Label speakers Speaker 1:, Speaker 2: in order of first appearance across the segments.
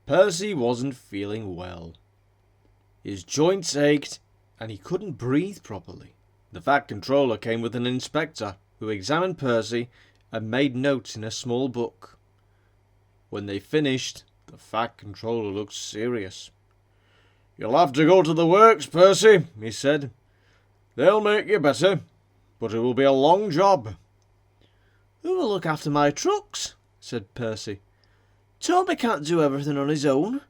Speaker 1: Percy wasn't feeling well. His joints ached and he couldn't breathe properly. The Fat Controller came with an inspector who examined Percy and made notes in a small book. When they finished, the Fat Controller looked serious. "You'll have to go to the works, Percy," he said. "They'll make you better, but it will be a long job."
Speaker 2: "Who will look after my trucks?" said Percy. "Toby can't do everything on his own."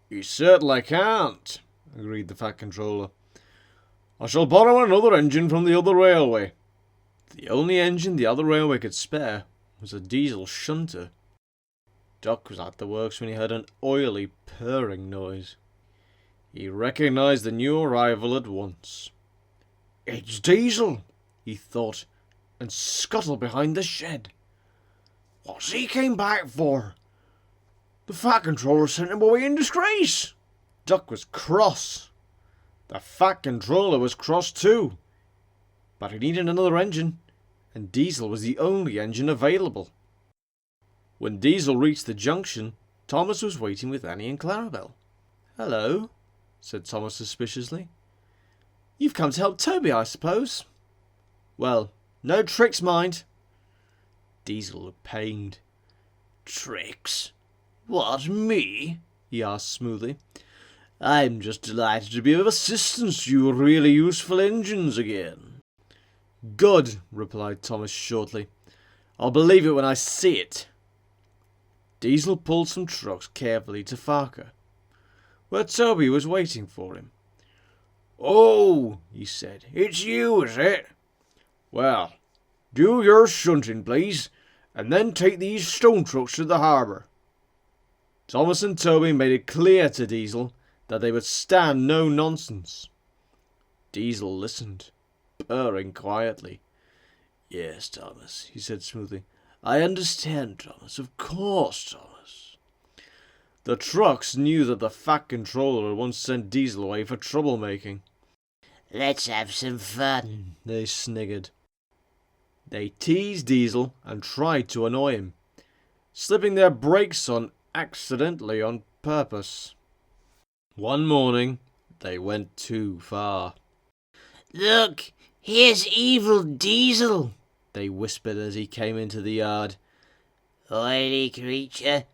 Speaker 1: "He certainly can't," agreed the Fat Controller. "I shall borrow another engine from the other railway." The only engine the other railway could spare was a diesel shunter. Duck was at the works when he heard an oily, purring noise. He recognised the new arrival at once. "It's Diesel," he thought, and scuttled behind the shed. "What's he came back for? The Fat Controller sent him away in disgrace." Duck was cross. The Fat Controller was cross too. But he needed another engine, and Diesel was the only engine available. When Diesel reached the junction, Thomas was waiting with Annie and Clarabel. "Hello," said Thomas suspiciously. "You've come to help Toby, I suppose?" "Well, no tricks, mind." Diesel looked pained. "Tricks? What, me?" he asked smoothly. "I'm just delighted to be of assistance to your really useful engines again." "Good," replied Thomas shortly. "I'll believe it when I see it." Diesel pulled some trucks carefully to Farker, where Toby was waiting for him. "Oh," he said, "it's you, is it? Well, do your shunting, please, and then take these stone trucks to the harbour." Thomas and Toby made it clear to Diesel that they would stand no nonsense. Diesel listened, purring quietly. "Yes, Thomas," he said smoothly. "I understand, Thomas. Of course, Thomas." The trucks knew that the Fat Controller had once sent Diesel away for troublemaking.
Speaker 2: "Let's have some fun,"
Speaker 1: they sniggered. They teased Diesel and tried to annoy him, slipping their brakes on accidentally on purpose. One morning, they went too far.
Speaker 2: "Look, here's evil Diesel,"
Speaker 1: they whispered as he came into the yard.
Speaker 2: "Oily creature."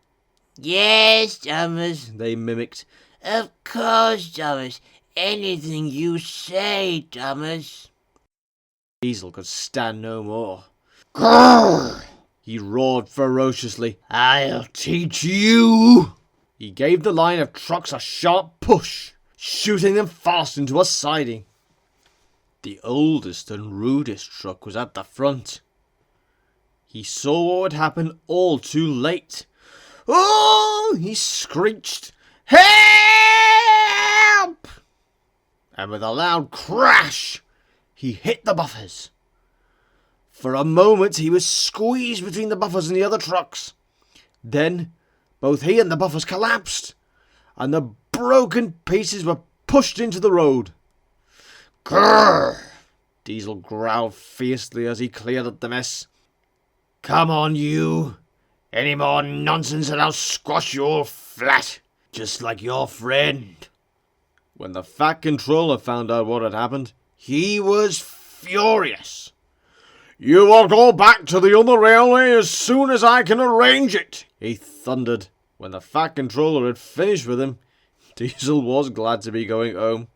Speaker 2: "Yes, Thomas,"
Speaker 1: they mimicked.
Speaker 2: "Of course, Thomas. Anything you say, Thomas."
Speaker 1: Diesel could stand no more. "Grrr!" he roared ferociously. "I'll teach you!" He gave the line of trucks a sharp push, shooting them fast into a siding. The oldest and rudest truck was at the front. He saw what would happen all too late. "Oh!" he screeched. "Help!" And with a loud crash, he hit the buffers. For a moment he was squeezed between the buffers and the other trucks. Then both he and the buffers collapsed, and the broken pieces were pushed into the road. "Grrr!" Diesel growled fiercely as he cleared up the mess. "Come on, you! Any more nonsense and I'll squash you all flat, just like your friend." When the Fat Controller found out what had happened, he was furious. "You will go back to the other railway as soon as I can arrange it," he thundered. When the Fat Controller had finished with him, Diesel was glad to be going home.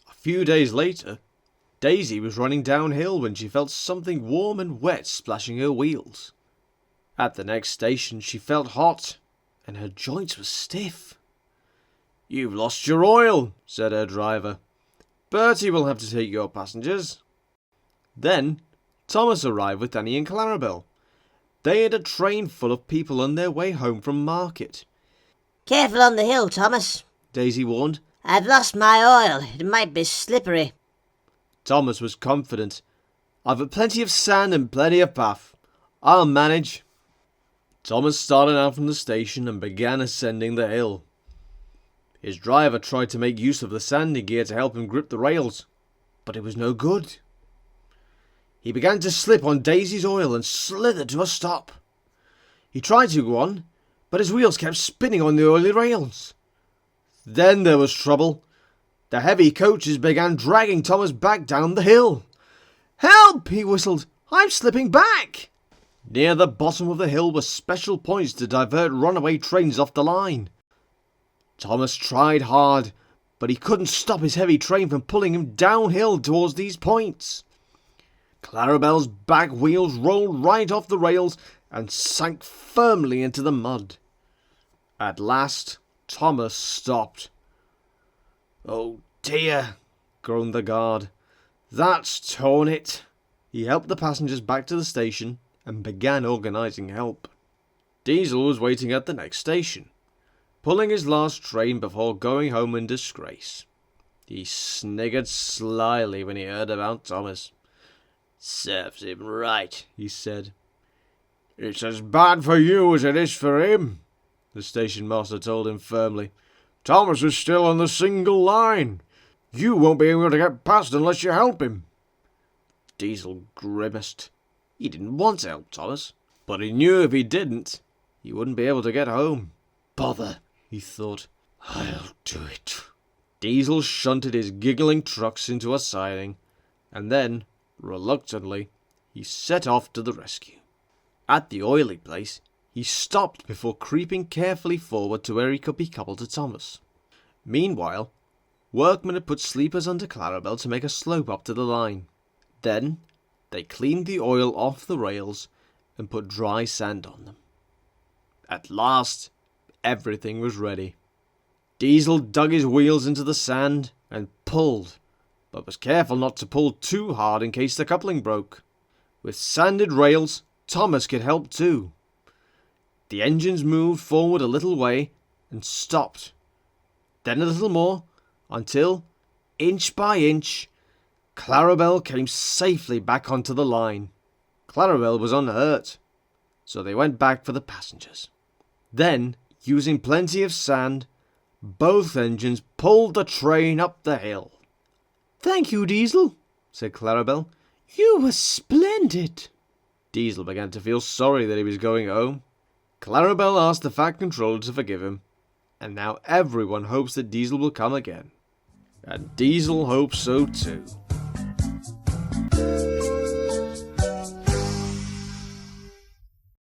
Speaker 1: A few days later, Daisy was running downhill when she felt something warm and wet splashing her wheels. At the next station she felt hot, and her joints were stiff. "You've lost your oil," said her driver. "Bertie will have to take your passengers." Then Thomas arrived with Annie and Clarabel. They had a train full of people on their way home from market.
Speaker 2: "Careful on the hill, Thomas,"
Speaker 1: Daisy warned.
Speaker 2: "I've lost my oil. It might be slippery."
Speaker 1: Thomas was confident. "I've got plenty of sand and plenty of path. I'll manage." Thomas started out from the station and began ascending the hill. His driver tried to make use of the sanding gear to help him grip the rails, but it was no good. He began to slip on Daisy's oil and slithered to a stop. He tried to go on,
Speaker 2: but his wheels kept spinning on the oily rails.
Speaker 1: Then there was trouble.
Speaker 2: The heavy coaches began dragging Thomas back down the hill. "Help!" he whistled. "I'm slipping back!"
Speaker 1: Near the bottom of the hill were special points to divert runaway trains off the line.
Speaker 2: Thomas tried hard, but he couldn't stop his heavy train from pulling him downhill towards these points. Clarabelle's back wheels rolled right off the rails and sank firmly into the mud. At last, Thomas stopped. "Oh dear," groaned the guard. "That's torn it." He helped the passengers back to the station and began organising help.
Speaker 1: Diesel was waiting at the next station, pulling his last train before going home in disgrace. He sniggered slyly when he heard about Thomas.
Speaker 2: "Serves him right," he said.
Speaker 1: "It's as bad for you as it is for him," the station master told him firmly. "Thomas is still on the single line. You won't be able to get past unless you help him."
Speaker 2: Diesel grimaced. He didn't want to help Thomas, but he knew if he didn't, he wouldn't be able to get home. "Bother," he thought. "I'll do it." Diesel shunted his giggling trucks into a siding, and then, reluctantly, he set off to the rescue. At the oily place, he stopped before creeping carefully forward to where he could be coupled to Thomas. Meanwhile, workmen had put sleepers under Clarabelle to make a slope up to the line. Then, they cleaned the oil off the rails and put dry sand on them. At last, everything was ready. Diesel dug his wheels into the sand and pulled, but was careful not to pull too hard in case the coupling broke. With sanded rails, Thomas could help too. The engines moved forward a little way and stopped. Then a little more, until, inch by inch, Clarabelle came safely back onto the line. Clarabelle was unhurt, so they went back for the passengers. Then, using plenty of sand, both engines pulled the train up the hill. "Thank you, Diesel," said Clarabelle. "You were splendid." Diesel began to feel sorry that he was going home. Clarabelle asked the Fat Controller to forgive him, and now everyone hopes that Diesel will come again. And Diesel hopes so too.